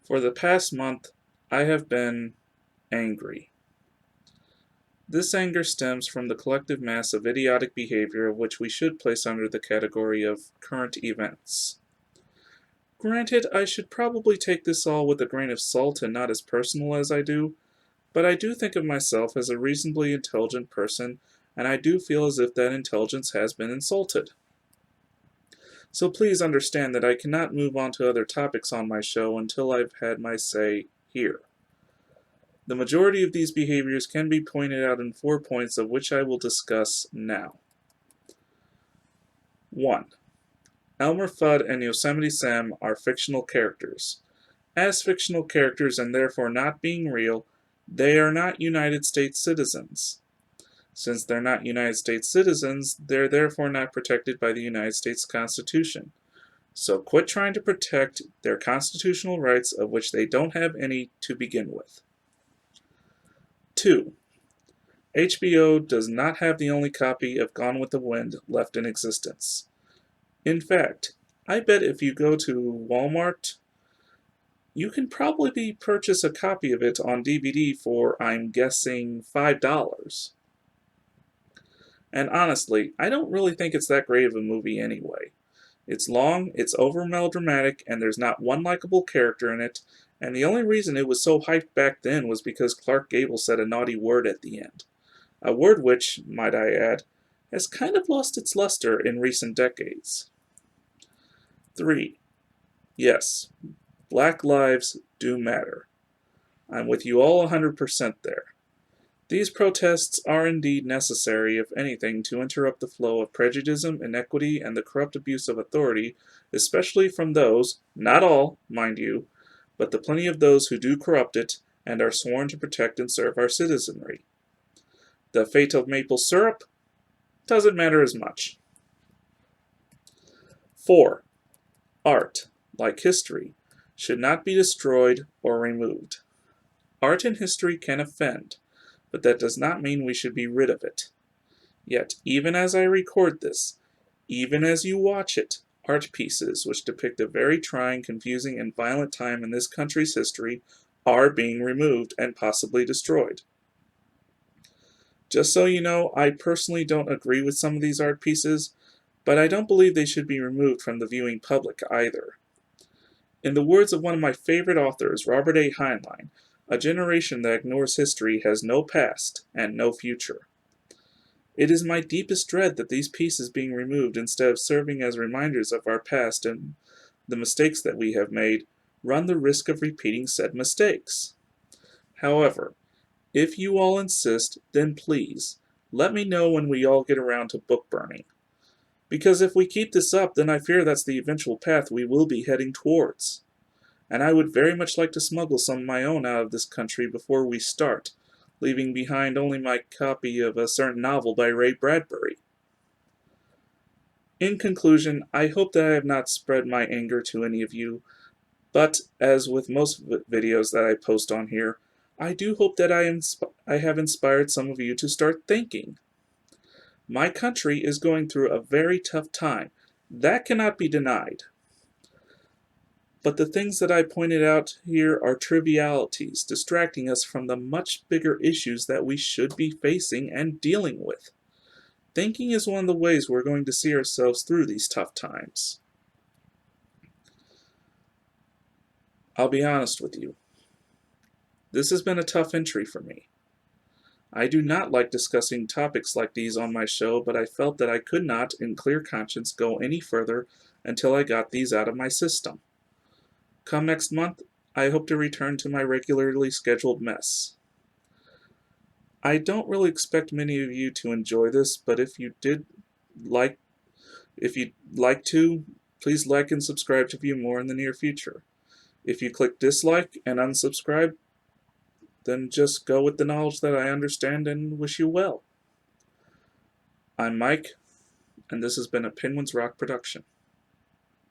For the past month, I have been angry. This anger stems from the collective mass of idiotic behavior of which we should place under the category of current events. Granted, I should probably take this all with a grain of salt and not as personal as I do, but I do think of myself as a reasonably intelligent person, and I do feel as if that intelligence has been insulted. So please understand that I cannot move on to other topics on my show until I've had my say here. The majority of these behaviors can be pointed out in 4 points, of which I will discuss now. 1. Elmer Fudd and Yosemite Sam are fictional characters. As fictional characters and therefore not being real, they are not United States citizens. Since they're not United States citizens, they're therefore not protected by the United States Constitution. So quit trying to protect their constitutional rights, of which they don't have any to begin with. 2. HBO does not have the only copy of Gone with the Wind left in existence. In fact, I bet if you go to Walmart, you can probably purchase a copy of it on DVD for, I'm guessing, $5. And honestly, I don't really think it's that great of a movie anyway. It's long, it's over melodramatic, and there's not one likable character in it, and the only reason it was so hyped back then was because Clark Gable said a naughty word at the end. A word which, might I add, has kind of lost its luster in recent decades. 3. Yes, Black lives do matter. I'm with you all 100% there. These protests are indeed necessary, if anything, to interrupt the flow of prejudice, inequity, and the corrupt abuse of authority, especially from those, not all, mind you, but the plenty of those who do corrupt it and are sworn to protect and serve our citizenry. The fate of maple syrup doesn't matter as much. 4. Art, like history, should not be destroyed or removed. Art and history can offend, but that does not mean we should be rid of it. Yet, even as I record this, even as you watch it, art pieces which depict a very trying, confusing, and violent time in this country's history are being removed and possibly destroyed. Just so you know, I personally don't agree with some of these art pieces, but I don't believe they should be removed from the viewing public either. In the words of one of my favorite authors, Robert A. Heinlein, a generation that ignores history has no past and no future. It is my deepest dread that these pieces being removed instead of serving as reminders of our past and the mistakes that we have made, run the risk of repeating said mistakes. However, if you all insist, then please, let me know when we all get around to book burning. Because if we keep this up, then I fear that's the eventual path we will be heading towards. And I would very much like to smuggle some of my own out of this country before we start, leaving behind only my copy of a certain novel by Ray Bradbury. In conclusion, I hope that I have not spread my anger to any of you, but as with most videos that I post on here, I do hope that I have inspired some of you to start thinking. My country is going through a very tough time. That cannot be denied. But the things that I pointed out here are trivialities, distracting us from the much bigger issues that we should be facing and dealing with. Thinking is one of the ways we're going to see ourselves through these tough times. I'll be honest with you. This has been a tough entry for me. I do not like discussing topics like these on my show, but I felt that I could not, in clear conscience, go any further until I got these out of my system. Come next month, I hope to return to my regularly scheduled mess. I don't really expect many of you to enjoy this, but if you'd like to, please like and subscribe to view more in the near future. If you click dislike and unsubscribe, then just go with the knowledge that I understand and wish you well. I'm Mike, and this has been a Penguins Rock production.